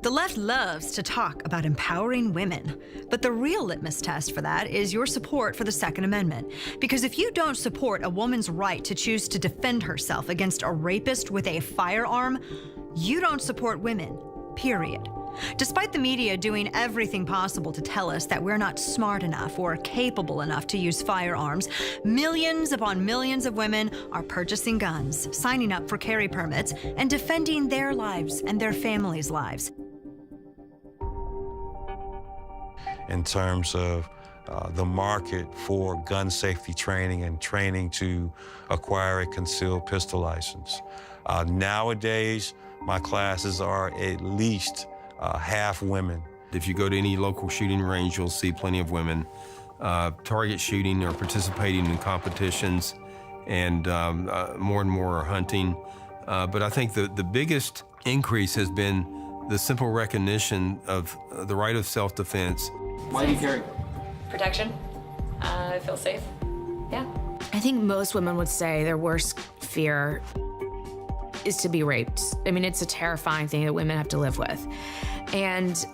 The left loves to talk about empowering women, but the real litmus test for that is your support for the Second Amendment. Because if you don't support a woman's right to choose to defend herself against a rapist with a firearm, you don't support women, period. Despite the media doing everything possible to tell us that we're not smart enough or capable enough to use firearms, millions upon millions of women are purchasing guns, signing up for carry permits, and defending their lives and their families' lives. In terms of the market for gun safety training and training to acquire a concealed pistol license. Nowadays, my classes are at least half women. If you go to any local shooting range, you'll see plenty of women target shooting or participating in competitions, and more and more are hunting. But I think the biggest increase has been the simple recognition of the right of self-defense. Why do you carry? Protection. I feel safe. Yeah. I think most women would say their worst fear is to be raped. I mean, it's a terrifying thing that women have to live with. And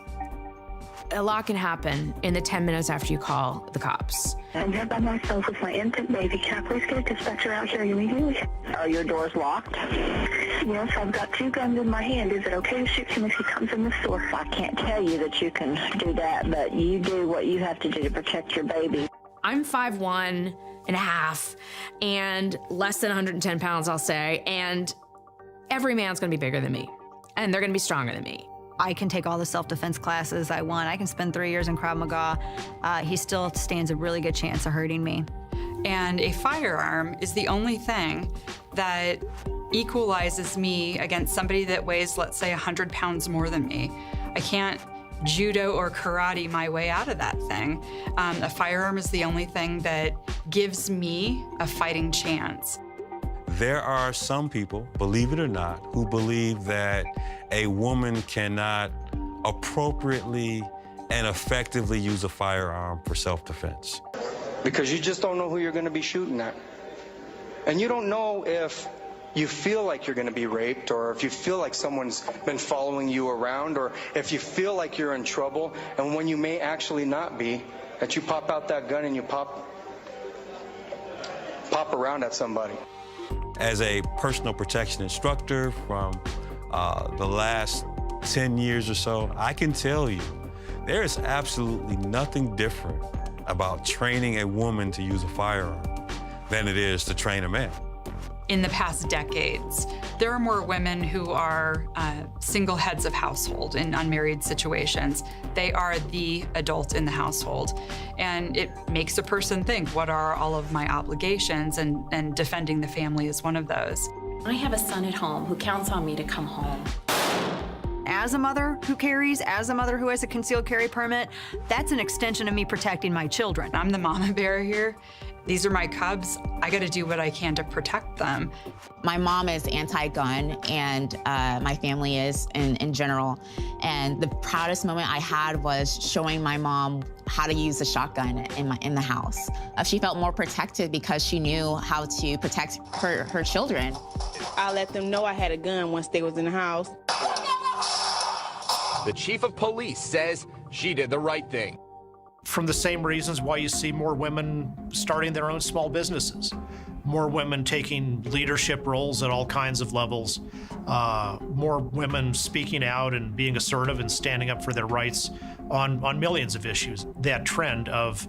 a lot can happen in the 10 minutes after you call the cops. I'm here by myself with my infant baby. Can I please get a dispatcher out here immediately? Are your doors locked? Yes, I've got 2 guns in my hand. Is it okay to shoot him if he comes in the store? I can't tell you that you can do that, but you do what you have to do to protect your baby. I'm 5'1" and a half and less than 110 pounds, I'll say, and every man's gonna be bigger than me, and they're gonna be stronger than me. I can take all the self-defense classes I want. I can spend 3 years in Krav Maga. He still stands a really good chance of hurting me. And a firearm is the only thing that equalizes me against somebody that weighs, let's say, 100 pounds more than me. I can't judo or karate my way out of that thing. A firearm is the only thing that gives me a fighting chance. There are some people, believe it or not, who believe that a woman cannot appropriately and effectively use a firearm for self-defense. Because you just don't know who you're going to be shooting at. And you don't know if you feel like you're going to be raped, or if you feel like someone's been following you around, or if you feel like you're in trouble, and when you may actually not be, that you pop out that gun and you pop around at somebody. As a personal protection instructor from the last 10 years or so, I can tell you there is absolutely nothing different about training a woman to use a firearm than it is to train a man. In the past decades, there are more women who are single heads of household in unmarried situations. They are the adult in the household. And it makes a person think, what are all of my obligations? And defending the family is one of those. I have a son at home who counts on me to come home. As a mother who carries, as a mother who has a concealed carry permit, that's an extension of me protecting my children. I'm the mama bear here. These are my cubs. I gotta do what I can to protect them. My mom is anti-gun, and my family is in general. And the proudest moment I had was showing my mom how to use a shotgun in the house. She felt more protected because she knew how to protect her children. I let them know I had a gun once they was in the house. The chief of police says she did the right thing. From the same reasons why you see more women starting their own small businesses, more women taking leadership roles at all kinds of levels, more women speaking out and being assertive and standing up for their rights on millions of issues. That trend of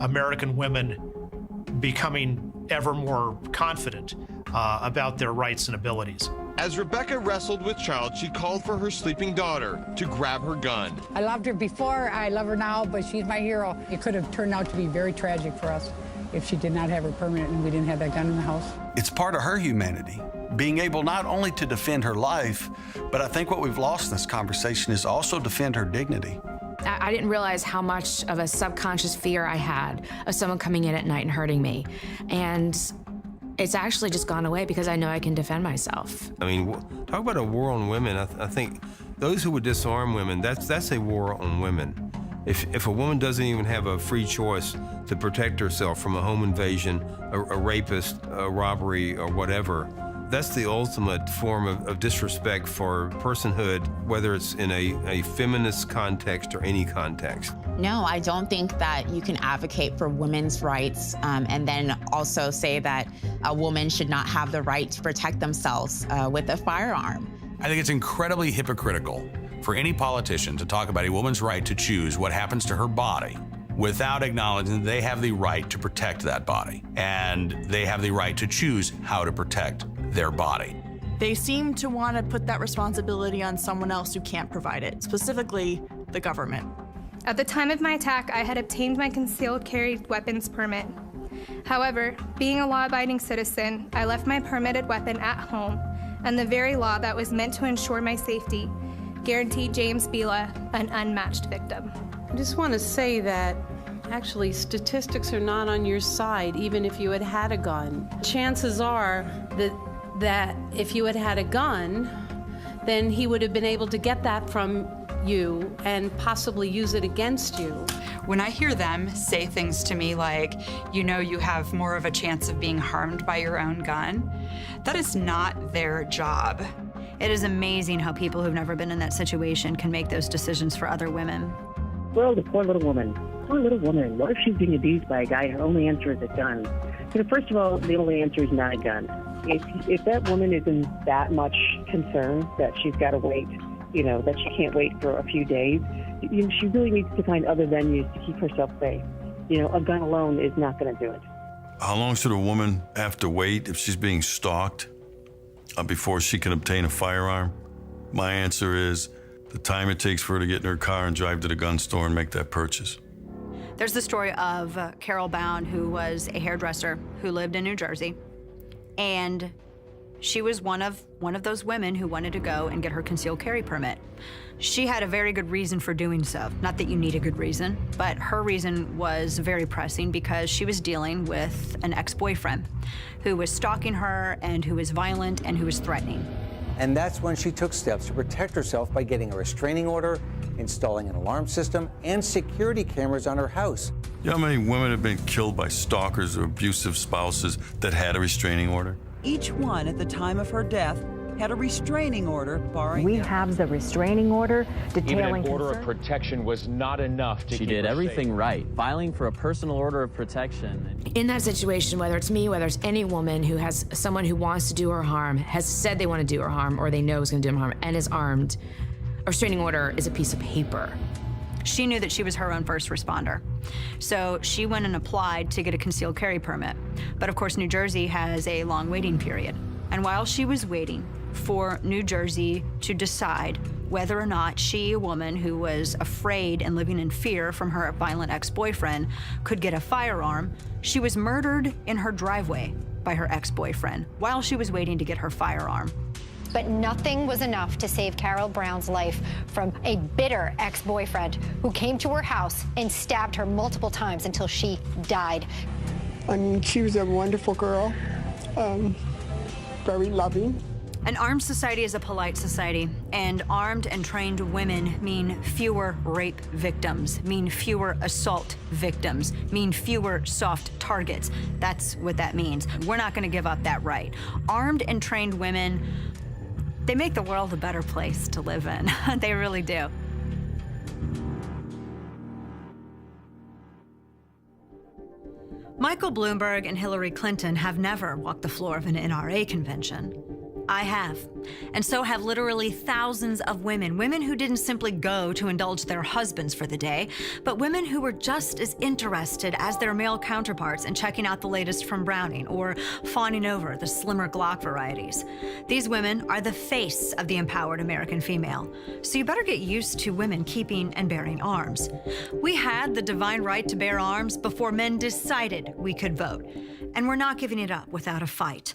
American women becoming ever more confident about their rights and abilities. As Rebecca wrestled with child, she called for her sleeping daughter to grab her gun. I loved her before, I love her now, but she's my hero. It could have turned out to be very tragic for us if she did not have her permit and we didn't have that gun in the house. It's part of her humanity, being able not only to defend her life, but I think what we've lost in this conversation is also defend her dignity. I didn't realize how much of a subconscious fear I had of someone coming in at night and hurting me. And it's actually just gone away because I know I can defend myself. I mean, talk about a war on women. I think those who would disarm women, that's a war on women. If a woman doesn't even have a free choice to protect herself from a home invasion, a rapist, a robbery, or whatever, That's the ultimate form of disrespect for personhood, whether it's in a feminist context or any context. No, I don't think that you can advocate for women's rights and then also say that a woman should not have the right to protect themselves with a firearm. I think it's incredibly hypocritical for any politician to talk about a woman's right to choose what happens to her body without acknowledging that they have the right to protect that body and they have the right to choose how to protect their body. They seem to want to put that responsibility on someone else who can't provide it, specifically the government. At the time of my attack, I had obtained my concealed carry weapons permit. However, being a law-abiding citizen, I left my permitted weapon at home, and the very law that was meant to ensure my safety guaranteed James Bila an unmatched victim. I just want to say that actually statistics are not on your side, even if you had had a gun. Chances are that if you had had a gun, then he would have been able to get that from you and possibly use it against you. When I hear them say things to me like, you know, you have more of a chance of being harmed by your own gun, that is not their job. It is amazing how people who've never been in that situation can make those decisions for other women. Well, the poor little woman. Poor little woman. What if she's being abused by a guy and her only answer is a gun? You know, first of all, the only answer is not a gun. If that woman is in that much concern that she's got to wait, you know, that she can't wait for a few days, you know, she really needs to find other venues to keep herself safe. You know, a gun alone is not going to do it. How long should a woman have to wait if she's being stalked before she can obtain a firearm? My answer is the time it takes for her to get in her car and drive to the gun store and make that purchase. There's the story of Carol Bound, who was a hairdresser who lived in New Jersey, and she was one of those women who wanted to go and get her concealed carry permit. She had a very good reason for doing so. Not that you need a good reason, but her reason was very pressing because she was dealing with an ex-boyfriend who was stalking her and who was violent and who was threatening. And that's when she took steps to protect herself by getting a restraining order, installing an alarm system, and security cameras on her house. You know how many women have been killed by stalkers or abusive spouses that had a restraining order? Each one at the time of her death had a restraining order barring. We have the restraining order detailing. Even an order of protection was not enough to keep her safe. She did everything right, filing for a personal order of protection. In that situation, whether it's me, whether it's any woman who has someone who wants to do her harm, has said they want to do her harm, or they know is going to do her harm, and is armed, a restraining order is a piece of paper. She knew that she was her own first responder. So she went and applied to get a concealed carry permit. But of course, New Jersey has a long waiting period. And while she was waiting for New Jersey to decide whether or not she, a woman who was afraid and living in fear from her violent ex-boyfriend, could get a firearm, she was murdered in her driveway by her ex-boyfriend while she was waiting to get her firearm. But nothing was enough to save Carol Brown's life from a bitter ex-boyfriend who came to her house and stabbed her multiple times until she died. I mean, she was a wonderful girl, very loving. An armed society is a polite society, and armed and trained women mean fewer rape victims, mean fewer assault victims, mean fewer soft targets. That's what that means. We're not going to give up that right. Armed and trained women, they make the world a better place to live in. They really do. Michael Bloomberg and Hillary Clinton have never walked the floor of an NRA convention. I have. And so have literally thousands of women who didn't simply go to indulge their husbands for the day, but women who were just as interested as their male counterparts in checking out the latest from Browning or fawning over the slimmer Glock varieties. These women are the face of the empowered American female. So you better get used to women keeping and bearing arms. We had the divine right to bear arms before men decided we could vote, and we're not giving it up without a fight.